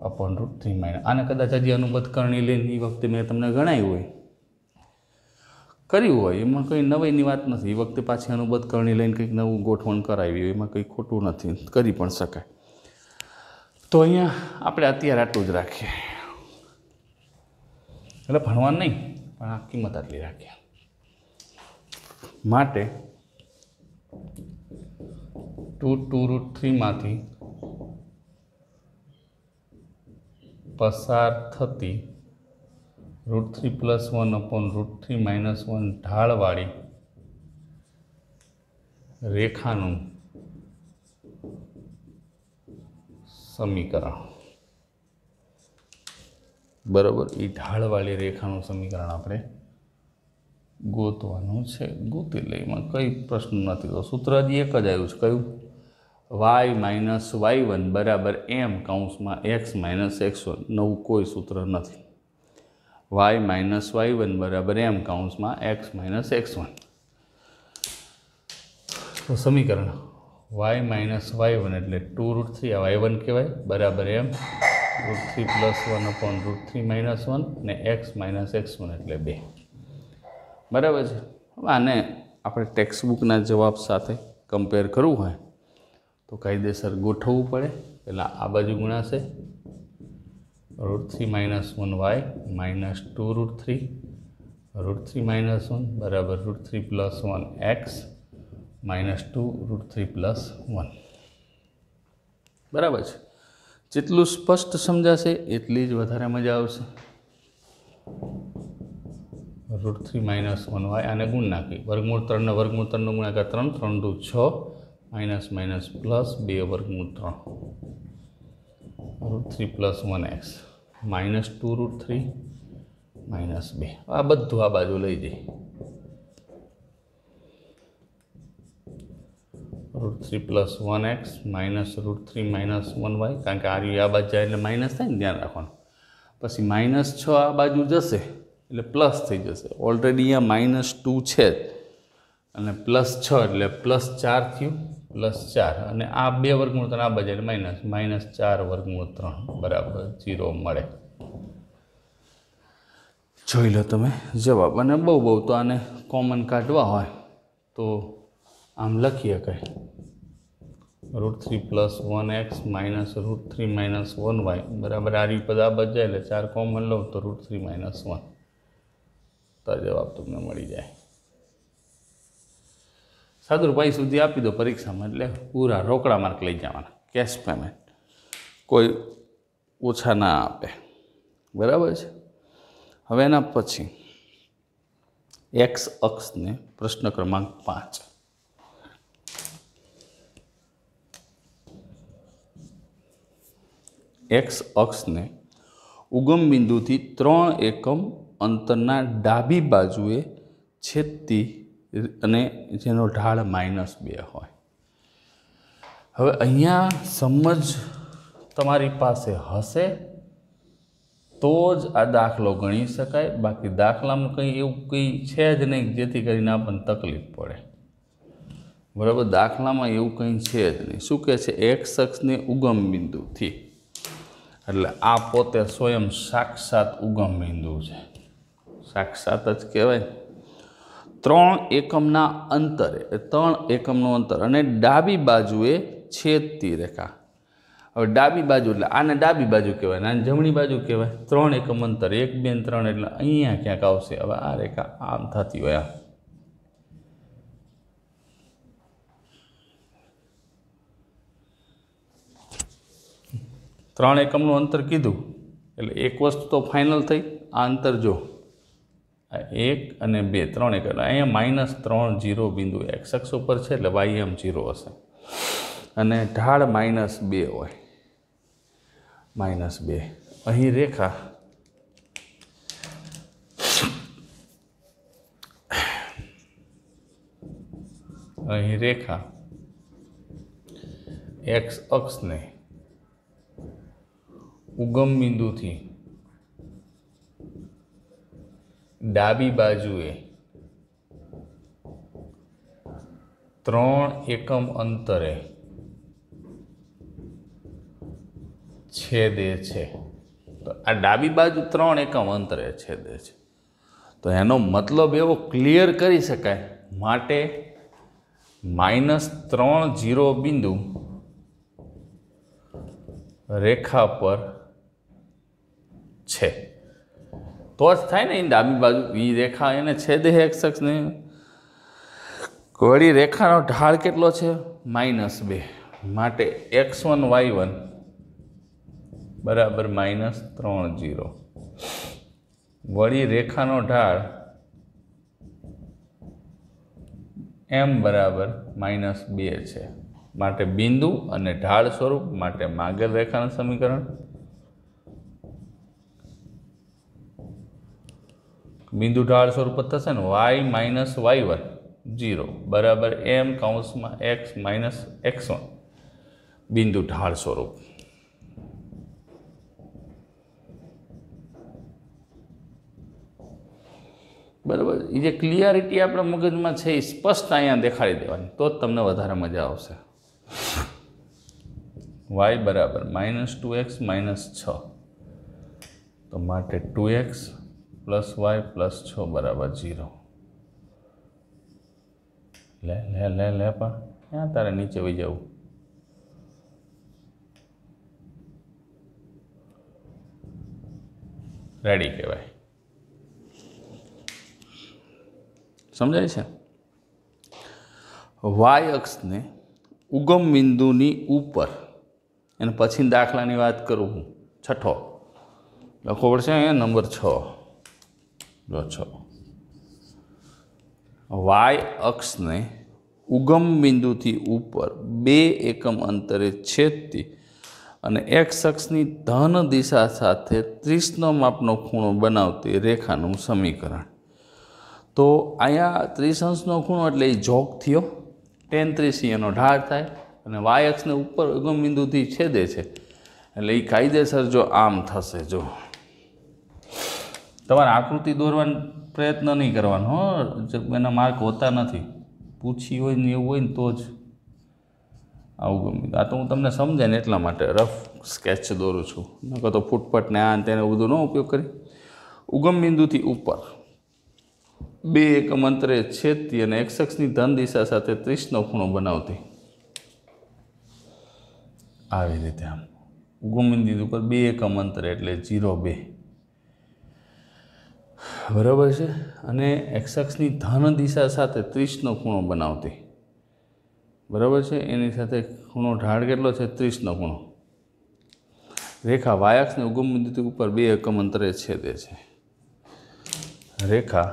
Speaker 1: / √3 - આને કદાચ હજી અનુબદ્ધ કરણી લઈને એ વખતે મેં તમને ગણાવ્યું હોય, કર્યું હોય, એમાં કંઈ નવાઈની વાત નથી. એ વખતે પાછી અનુબદ્ધ કરણી લઈને કંઈક નવું ગોઠવણ કરાવી હોય, એમાં કંઈ ખોટું નથી, કરી પણ શકાય. તો અહીંયા આપણે અત્યારે આટલું જ રાખીએ, એટલે ભણવાનું નહીં પણ આ કિંમત આટલી રાખીએ. માટે 2√3 માંથી પસાર થતી √3 + 1 / √3 - 1 ઢાળવાળી રેખાનું સમીકરણ. બરાબર, એ ઢાળવાળી રેખાનું સમીકરણ આપણે ગોતવાનું છે, ગોતી લઈ, એમાં કંઈ પ્રશ્ન નથી. તો સૂત્ર હજી એક જ આવ્યું છે, કયું? વાય માઇનસ y1 બરાબર m કૌંસમાં x માઇનસ x1. નવું કોઈ સૂત્ર નથી. વાય માઇનસ y1 બરાબર m કૌંસમાં x માઇનસ x1. તો સમીકરણ y માઇનસ y1 એટલે 2√3 આ y1 કહેવાય બરાબર m √3 પ્લસ 1/√3 માઇનસ 1 અને x માઇનસ x1 એટલે 2. બરાબર છે. આને આપણે ટેક્સ્ટબુકના જવાબ સાથે કમ્પેર કરવું હોય તો કાયદેસર ગોઠવવું પડે. પહેલાં આ બાજુ ગુણાશે √3 માઇનસ 1y માઇનસ 2√3 √3 માઇનસ 1 બરાબર √3 પ્લસ 1x માઇનસ 2 √3 પ્લસ 1. બરાબર છે. જેટલું સ્પષ્ટ સમજાશે એટલી જ વધારે મજા આવશે. √3 માઇનસ 1y આને ગુણ નાખી, વર્ગમૂળ 3 ને વર્ગમૂળ 3 નો ગુણાકાર 3 3 2 6 માઇનસ માઇનસ પ્લસ 2 વર્ગમૂળ 3 √3 પ્લસ 1x માઇનસ 2 √3 માઇનસ 2. આ બધું આ બાજુ લઈ જઈએ. √3 plus 1x minus √3 minus 1y, કારણ કે આ બાજુ જાય એટલે માઇનસ થાય ને, ધ્યાન રાખવાનું. પછી માઇનસ 6 આ બાજુ જશે એટલે પ્લસ થઈ જશે. ઓલરેડી અહીંયા માઇનસ 2 છે અને પ્લસ 6 એટલે પ્લસ 4 થયું, પ્લસ 4 અને આ 2 વર્ગમૂળ 3 આ બાજુ એટલે માઇનસ માઇનસ 4 વર્ગમૂળ 3 બરાબર 0 મળે. જોઈ લો તમે જવાબ. અને બહુ તો આને કોમન કાઢવા હોય તો આમ લખીએ કંઈ √3 plus 1x minus √3 minus 1y બરાબર આ પદ આ બાજુ જાય એટલે 4 કોમન લો તો √3 માઇનસ 1. તો જવાબ તમને મળી જાય. સાદુરૂપ સુધી આપી દો પરીક્ષામાં એટલે પૂરા રોકડા માર્ક લઈ જવાના, કેશ પેમેન્ટ, કોઈ ઓછા ના આપે. બરાબર છે. હવે એના પછી એક્સ અક્ષને પ્રશ્ન ક્રમાંક 5. એક્સ અક્ષને ઉગમ બિંદુથી 3 એકમ અંતરના ડાબી બાજુએ છેદતી અને જેનો ઢાળ -2 હોય. હવે અહીંયા સમજ તમારી પાસે હશે તો જ આ દાખલો ગણી શકાય, બાકી દાખલામાં કંઈ એવું કંઈ છે જ નહીં જેથી કરીને આપણને તકલીફ પડે. બરાબર, દાખલામાં એવું કંઈ છે જ નહીં. શું કહે છે? એક્સ અક્ષને ઉગમ બિંદુથી, એટલે આ પોતે સ્વયં સાક્ષાત ઉગમ બિંદુ છે, સાક્ષાત જ કહેવાય. 3 એકમના અંતરે, 3 એકમનું અંતર અને ડાબી બાજુએ છેદતી રેખા. હવે ડાબી બાજુ એટલે આને ડાબી બાજુ કહેવાય ને આને જમણી બાજુ કહેવાય. 3 એકમ અંતર 1 2 3 એટલે અહીંયા ક્યાંક આવશે. હવે આ રેખા આમ થતી હોય, આમ 3 એકમનું અંતર કીધું એટલે એક વસ્તુ તો ફાઇનલ થઈ. આ અંતર જો 1 અને 2 3 એકમ, અહીંયા -3 0 બિંદુ એક્સ અક્ષ ઉપર છે એટલે વાય એમ 0 હશે અને ઢાળ -2 હોય, -2. અહીં રેખા એક્સ અક્ષને ઉગમ બિંદુથી ડાબી બાજુએ 3 એકમ અંતરે છેદે છે. તો આ ડાબી બાજુ 3 એકમ અંતરે છેદે છે તો એનો મતલબ એવો ક્લિયર કરી શકાય. માટે -3 0 બિંદુ રેખા પર છે તો જ થાય ને. એની ડાબી બાજુ એ રેખા એને છેદે એક્સ અક્ષને. વળી રેખાનો ઢાળ કેટલો છે? -2. માટે x1 y1 બરાબર -3 0. વળી રેખાનો ઢાળ m બરાબર -2 છે. માટે બિંદુ અને ઢાળ સ્વરૂપ માટે માગેલ રેખાનું સમીકરણ बिंदु ढाल स्वरूप थशे ने y माइनस y1 0 बराबर m कौंस में x माइनस x1 बिंदु ढाल स्वरूप। बराबर ये क्लियरिटी अपना मगज में है स्पष्ट अँ देखाड़ी देवानी तो तमने वधारे मजा आवशे। y बराबर -2x -6 तो माटे 2x प्लस y प्लस 6 बराबर 0। ले ले ले ले पर क्या तारे नीचे वही जाऊ। रेडी कहवाय। समझाय छे। वाय अक्ष ने उगम बिंदुनी ऊपर एने पछी दाखलानी वात करूँ हूँ छठो लखो पड़शे अहींया नंबर 6 जो 6 वाय अक्ष ने उगम बिंदु थी ऊपर 2 एकम अंतरे छेदती अने एक्स अक्षनी धन दिशा साथे 30 मापनो खूणो बनावती रेखानुं समीकरण। तो अहींया 30 अंशनो खूणो एटले जोग थयो tan 30 एनो ढाळ थाय अने वाय अक्ष ने ऊपर उगम बिंदुथी छेदे छे एटले ई कायदेसर जो आम थशे। जो तमारे आकृति दौरવાનો प्रयत्न नहीं करवानो हो जब एना मार्क होता नहीं पूछी होय ने एवुं होय ने तो ज आવું गम्युं। आ तो हूँ तमने समझे ने एटला माटे रफ स्केच दौरूं छुं नकर तो फूटपट ने आ तेने बधुं न उपयोग करी। उगम बिंदुथी ऊपर 2 एकम अंतरे छेदती अने एक्स अक्षनी धन दिशा साथे 30 नो खूणो बनावती આવી રીતે આમ ઉગમ બિંદુ ઉપર 2 એકમ અંતરે એટલે 0,2 બરાબર છે અને એક્સ અક્ષની ધન દિશા સાથે 30 નો ખૂણો બનાવતી બરાબર છે એની સાથે ખૂણો ઢાળ કેટલો છે 30 નો ખૂણો। રેખા વાય અક્ષને ઉગમ બિંદુથી ઉપર 2 એકમ અંતરે છેદે છે। રેખા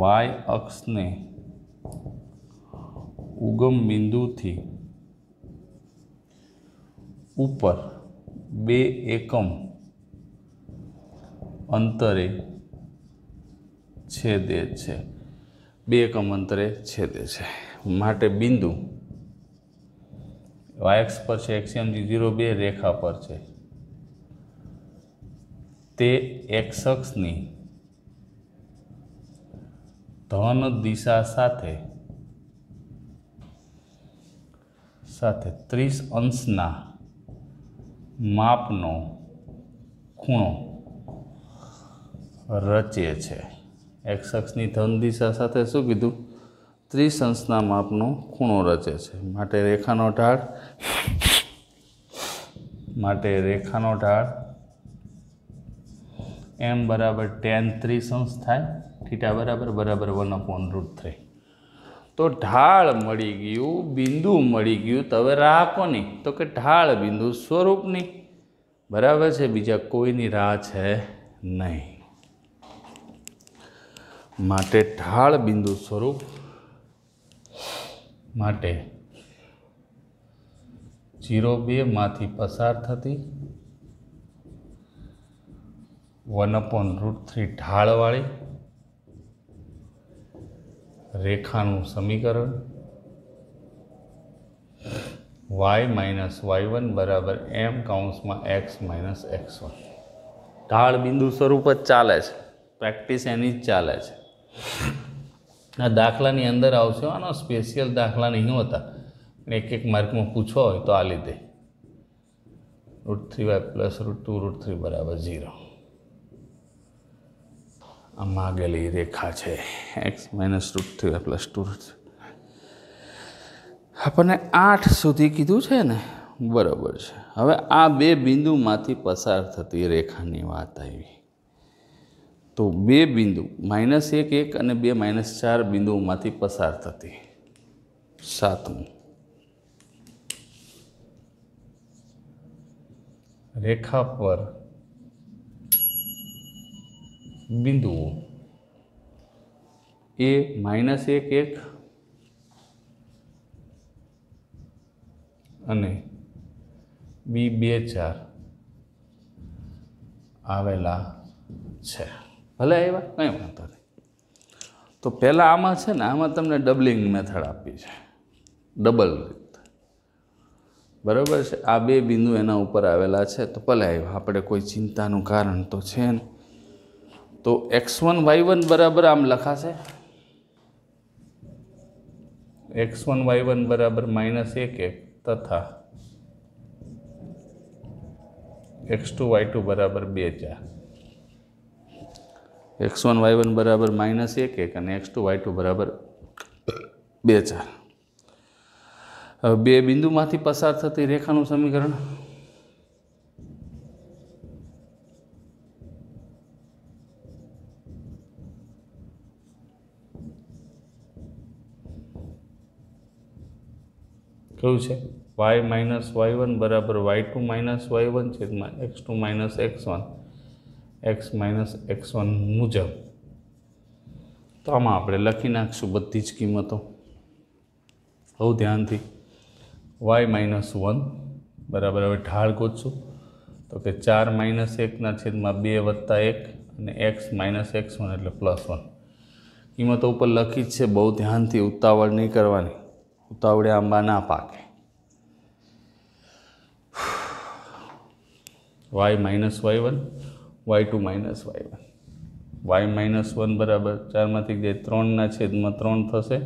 Speaker 1: વાય અક્ષને उगम बिंदु थी ऊपर 2 एकम अंतरे छेदे छे 2 एकम अंतरे छेदे छे माटे बिंदु वाय अक्ष पर छे एक्सियम 0,2 रेखा पर छे ते एक्स अक्षनी धन दिशा साथे 30 अंशना मापनो खूणो रचे छे। एक्स अक्षनी धन दिशा साथे शुं कीधुं 30 अंशना मापनो खूणो रचे छे माटे रेखानो ढाळ m बराबर tan 30 अंश थाय थीटा बराबर 1/√3। तो ढाळ मळी गयुं बिंदु मळी गयुं तो हवे राह कोनी तो के ढाळ बिंदु स्वरूपनी बराबर है बीजा कोईनी राह है नहीं माटे ढाळ बिंदु स्वरूप माटे 0,2 मांथी पसार थती 1/√3 ढाळवाળી रेखानुं समीकरण y माइनस y1 बराबर m कौंस में x माइनस x1 ढाळ बिंदु स्वरूप ज चाले छे प्रेक्टिस एनी ज चाले छे। आ दाखलानी अंदर आवशे आनो स्पेशियल दाखला नहीं होता एक एक मार्क में पूछो हो तो आ लीधे √3y प्लस √2 √3 बराबर 0 आ मांगेली रेखा है एक्स माइनस √3y प्लस 2 अपने 8 सुधी कीधुं छे ने बराबर है। हवे आ बे बिंदु मांथी पसार थती रेखानी वात आवी तो बे बिंदु -1 1 અને 2 -4 बिंदुओमांथी पसार थती 7 रेखा पर बिंदुओं ए -1 1 અને B 2 4 आवेला છે। ભલે આવ્યા કંઈ વાંધો નહીં। તો પહેલાં આમાં છે ને, આમાં તમને ડબલિંગ મેથડ આપી છે, ડબલ રીત, બરાબર છે। આ બે બિંદુ એના ઉપર આવેલા છે, તો ભલે આવ્યા, આપણે કોઈ ચિંતાનું કારણ તો છે ને। તો x1 y1 બરાબર આમ લખાશે, x1 y1 બરાબર -1 1 તથા x2 y2 બરાબર 2 4। x1 y1 બરાબર -1 1 અને x2 y2 બરાબર 2 4। હવે બે બિંદુમાંથી પસાર થતી રેખાનું સમીકરણ કયું છે? y માઇનસ y1 બરાબર y2 માઇનસ y1 છેદમાં x2 minus x1 x minus x1 મુજબ। તો આમાં આપણે લખી નાખશું બધી જ કિંમતો, બહુ ધ્યાનથી। y માઇનસ 1 બરાબર, હવે ઢાળ ગોતશું, તો કે 4 માઇનસ 1 છેદમાં 2 વત્તા 1 અને x માઇનસ x1 એટલે +1। કિંમતો ઉપર લખી જ છે, બહુ ધ્યાનથી, ઉતાવળ નહીં કરવાની, ઉતાવળે આંબા ના પાકે। y minus y1 y2 minus y1, y minus 1 બરાબર 4માંથી જાય 3 છેદમાં 3 થશે,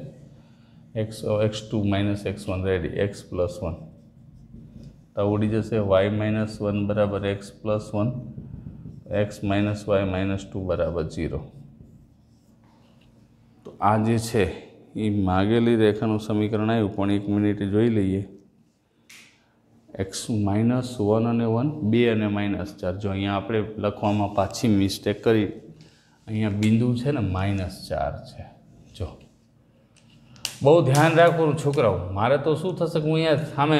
Speaker 1: x2 minus x1 ready, x plus 1 તો ઉડી જશે। y માઇનસ 1 બરાબર x plus 1, x minus y minus 2 બરાબર 0। તો આ જે છે એ માગેલી રેખાનું સમીકરણ આવ્યું, પણ 1 મિનિટ જોઈ લઈએ। x માઇનસ 1 અને 1 2 અને -4, જો અહીંયા આપણે લખવામાં પાછી મિસ્ટેક કરી, અહીંયા બિંદુ છે ને -4 છે। જો બહુ ધ્યાન રાખવાનું છોકરાઓ, મારે તો શું થશે કે હું અહીંયા સામે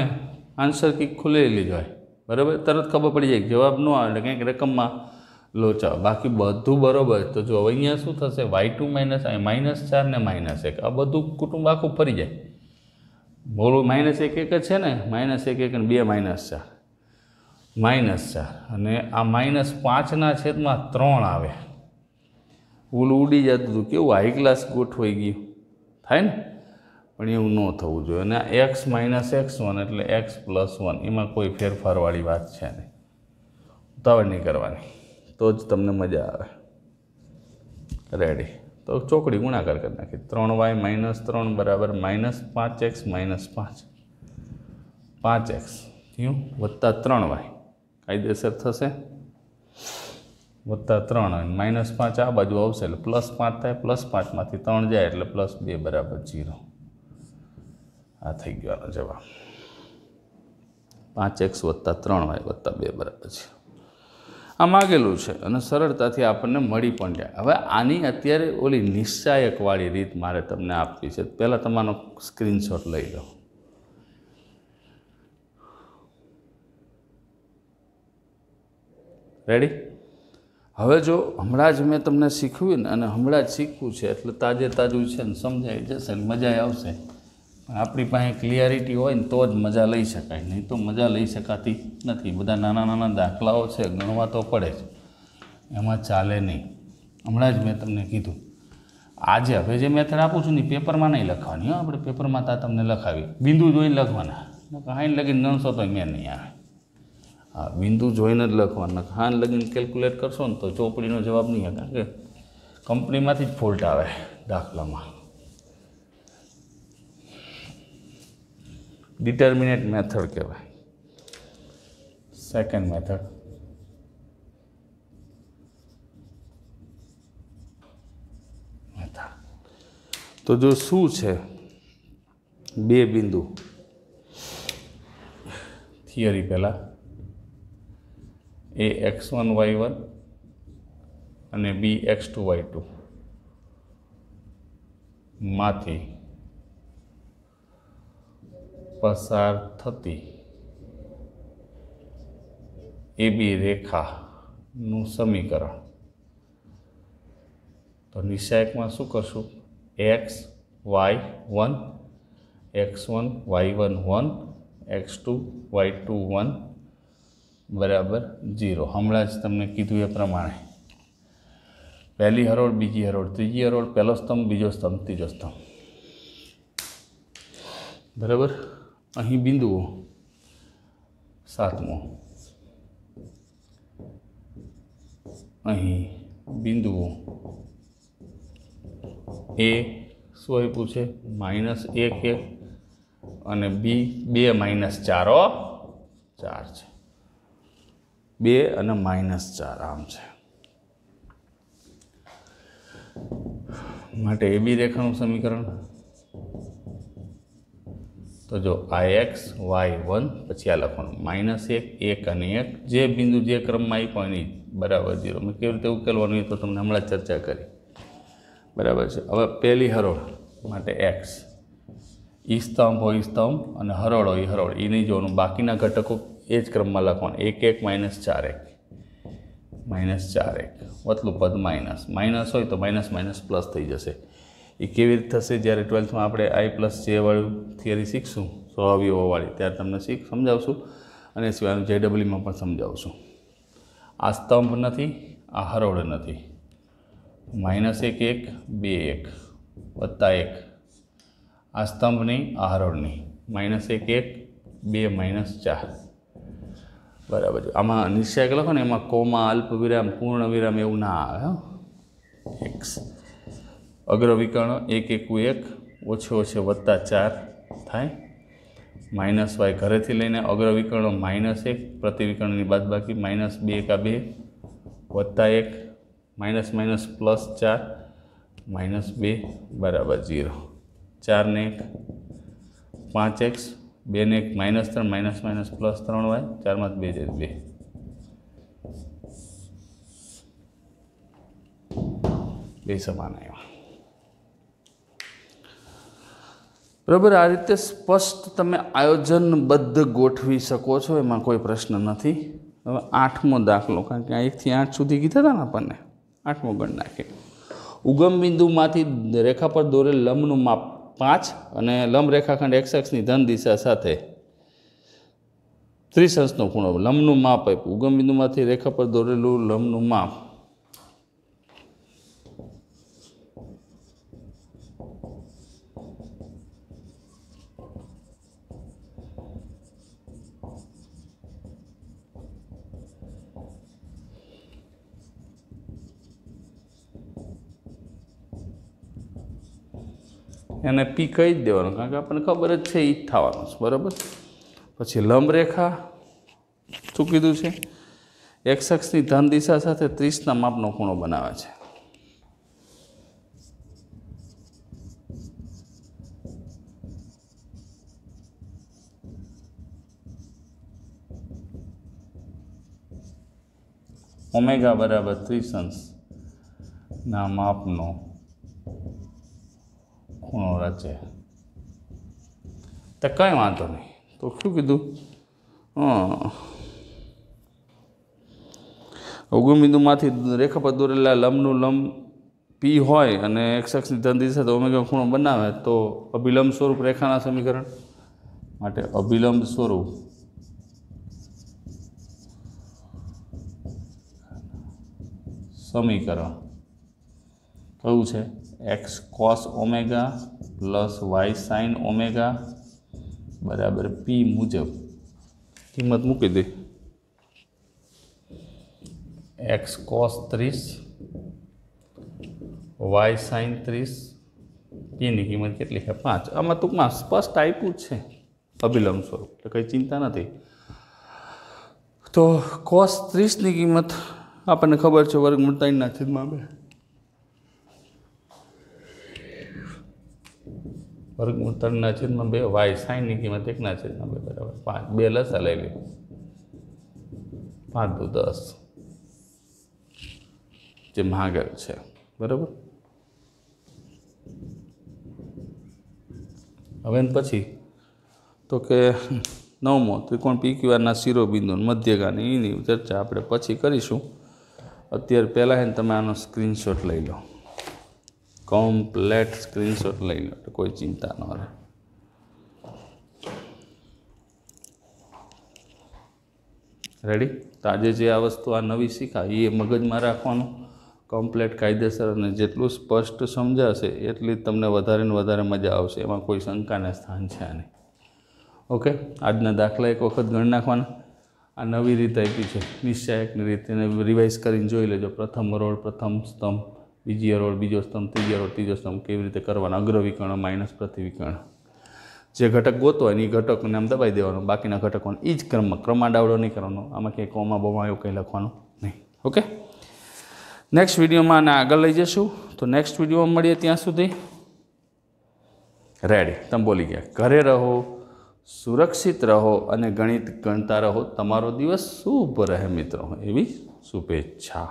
Speaker 1: આન્સર કી ખુલ્લી લીધો હોય, બરાબર, તરત ખબર પડી જાય, જવાબ ન આવે એટલે કંઈક રકમમાં લોચા, બાકી બધું બરાબર। તો જો અહીંયા શું થશે, y2 માઇનસ -4 ને -1, આ બધું કુટુંબ આખું ફરી જાય। બોલું -1 1 જ છે ને, -1 1 અને 2 -4 અને આ -5 છેદમાં 3 આવે, ઓલું ઉડી જતું હતું, કેવું હાઈ ક્લાસ ગોઠવાઈ ગયું થાય ને, પણ એવું ન થવું જોઈએ। અને x માઇનસ x1 એટલે x પ્લસ 1, એમાં કોઈ ફેરફારવાળી વાત છે નહીં, ઉતાવળ નહીં કરવાની, તો જ તમને મજા આવે। રેડી, તો ચોકડી ગુણાકાર કરી નાખી, 3y માઇનસ 3 બરાબર -5x માઇનસ 5, 5x થયું વત્તા 3y કાયદેસર થશે, વત્તા 3 અને -5 આ બાજુ આવશે એટલે +5 થાય, +5માંથી 3 જાય એટલે +2 બરાબર 0। આ થઈ ગયો આનો જવાબ, 5x વત્તા 3y વત્તા 2 બરાબર 0। આ માગેલું છે અને સરળતાથી આપણને મળી પણ જાય। હવે આની અત્યારે ઓલી નિશ્ચાયકવાળી રીત મારે તમને આપવી છે, પહેલાં તમારો સ્ક્રીનશોટ લઈ લો। રેડી? હવે જો હમણાં જ મેં તમને શીખવ્યું ને, અને હમણાં જ શીખવું છે એટલે તાજે તાજું છે ને, સમજાઈ જશે, મજા આવશે। પણ આપણી પાસે ક્લિયરિટી હોય ને તો જ મજા લઈ શકાય, નહીં તો મજા લઈ શકાતી નથી। બધા નાના નાના દાખલાઓ છે, ગણવા તો પડે જ, એમાં ચાલે નહીં। હમણાં જ મેં તમને કીધું, આજે હવે જે મેથડ આપું છું ને પેપરમાં નહીં લખવાની, આપણે પેપરમાં તા તમને લખાવી, બિંદુ જોઈને લખવાના, હાઈને લગીને ગણશો તો મેં નહીં આવે। હા, બિંદુ જોઈને જ લખવાના, હાન લગીને કેલ્ક્યુલેટ કરશો ને તો ચોપડીનો જવાબ નહીં આવે, કારણ કે કંપનીમાંથી જ ફોલ્ટ આવે દાખલામાં। ડિટર્મિનેટ મેથડ કહેવાય, સેકન્ડ મેથડ। તો જો શું છે, બે બિંદુ, થિયરી પહેલાં એ x1 y1 અને b x2 y2 માંથી પસાર થતી AB રેખાનું સમીકરણ। તો નિશ્ચાયકમાં શું કરશું, x y1 x1 y1 1 x2 y2 1 બરાબર 0। હમણાં જ તમને કીધું એ પ્રમાણે पहली हरोड़ बीजी हरोड़ तीजी हरोड़ पहलो स्तंभ बीजो स्तंभ तीजो स्तंभ बराबर। अहीं बिंदुओं सातमो अहीं बिंदुओं ए शू आप्युं छे -1 1 અને બી 2 -4 4 છે 2 અને -4 આમ છે માટે એ બી રેખાનું સમીકરણ तो जो IX Y1 पछी आ लखवानुं -1 1 અને 1 जे बिंदु जे क्रम में आप्यो एनी बराबर 0 मैं केवी रीते उकेलवानुं ए तो तमने हमणां चर्चा करी बराबर है। हवे पहली हरोड़ माटे X ई स्तंभ हो ई स्तंभ अने हरोड़ हो ई हरोड़ ई नहीं जोवानुं बाकीना घटको ए ज क्रम में लखवानुं 1 1 -4 1 -4 1 वतलू पद माइनस माइनस हो तो माइनस माइनस प्लस थी जशे। એ કેવી રીતે થશે જ્યારે 12થમાં આપણે I+J વાળું થિયરી શીખશું સ્વઅવયવોવાળી ત્યારે તમને સમજાવશું અને સિવાયનું JEEમાં પણ સમજાવશું। આ સ્તંભ નથી આ હરોળ નથી -1 1 2 1 વત્તા 1 આ સ્તંભ નહીં આ હરોળ નહીં -1 1 2 -4 બરાબર છે। આમાં નિશ્ચયક લખો ને એમાં કોમા અલ્પવિરામ પૂર્ણ વિરામ એવું ના આવે x अग्रविकर्ण 1 1 1 ओछे ओछे वत्ता 4 थाय -y घरे थी लईने अग्रविकर्ण -1 प्रतिविकर्ण बादबाकी -2 का 2 वत्ता 1 माइनस माइनस प्लस 4 -2 बराबर 0 4 ने 1 5x 2 ने 1 -3 माइनस माइनस प्लस 3y 4 में 2 2 બે સમાન આવ્યા बराबर। आ रीते स्पष्ट तमे आयोजनबद्ध गोठवी सको छो एमां कोई प्रश्न नहीं। हवे 8मो दाखलो कारण के 1 થી 8 सुधी कीधा था आपने 8मो गण नाखीए। उगम बिंदुमांथी रेखा पर दोरेल लंबनु माप 5 અને लंब रेखाखंड एक्स अक्षनी धन दिशा साथे 30 अंशनो खूणो लंबनु माप आप्युं। उगम बिंदुमांथी रेखा पर दोरेलुं लंबनु माप એને પી કહી જ દેવાનું કારણ કે આપણને ખબર જ છે એ જ થવાનું છે બરાબર। પછી લંબ રેખા શું કીધું છે એક્સ અક્ષની ધન દિશા સાથે 30ના માપનો ખૂણો બનાવે છે। ओमेगा बराबर 30 अंशना मापनो खूणो रचे तो कई वांधो नहीं। तो शू कीधु उगम बिंदु में रेखा पर दोरेला लंबनु लंब पी होय अने एक्स अक्षनी धन दिशा तो ओमेगा खूणो बनावे तो अभिलंब स्वरूप रेखाना समीकरण माटे अभिलंब स्वरूप समीकरण कयु छे x cos omega plus y sine omega बराबर पी मुजब किंमत मूकी दे एक्स कॉस 30 वाय साइन 30 पी की किंमत केटली है 5। आमां टूंकमां स्पष्ट आप्युं छे अभिलंब स्वरूप तो कई चिंता नहीं। तो कॉस 30 की किंमत आपने खबर है वर्गमूळ 3/2 वर्गमूळ 3/2 वाय साइन की कीमत 1/2 बराबर 5 2 लसा लई ली 5 2 10 जे मागेल है बराबर। हवे पछी तो के 9मो त्रिकोण PQR शिरोबिंदु मध्यगानी चर्चा आपणे पछी करीशुं। अत्यारे पहला है तमे आनो स्क्रीनशॉट लई लो कम्प्लेट स्क्रीनशॉट लई लो तो कोई चिंता न रहे। रेडी। तो आज जे आ वस्तु आ नवी शीखा ये मगज में राखवानुं કમ્પ્લેટ કાયદેસર અને જેટલું સ્પષ્ટ સમજાશે એટલી જ તમને વધારે ને વધારે મજા આવશે, એમાં કોઈ શંકાને સ્થાન છે નહીં. ઓકે, આજના દાખલા એક વખત ગણી નાખવાના. આ નવી રીત આપી છે નિશ્ચાયકની રીત, એને રિવાઇઝ કરીને જોઈ લેજો. પ્રથમ હરોળ પ્રથમ સ્તંભ, બીજી હરોળ બીજો સ્તંભ, ત્રીજી હરોળ ત્રીજો સ્તંભ, કેવી રીતે કરવાના. અગ્રવિકર્ણ માઇનસ પ્રતિવિકર્ણ, જે ઘટક ગોતો હોય એ ઘટકને આમ દબાઈ દેવાનું, બાકીના ઘટકોને એ જ ક્રમમાં, ક્રમાંડાવડો નહીં કરવાનો. આમાં ક્યાંય કોમા બોમા એવું કંઈ લખવાનું નહીં. ઓકે, નેક્સ્ટ વિડીયોમાં આને આગળ લઈ જશું. તો નેક્સ્ટ વિડીયોમાં મળીએ, ત્યાં સુધી રેડી. તમે બોલી ગયા. ઘરે રહો, સુરક્ષિત રહો અને ગણિત ગણતા રહો. તમારો દિવસ શુભ રહે મિત્રો, એવી શુભેચ્છા.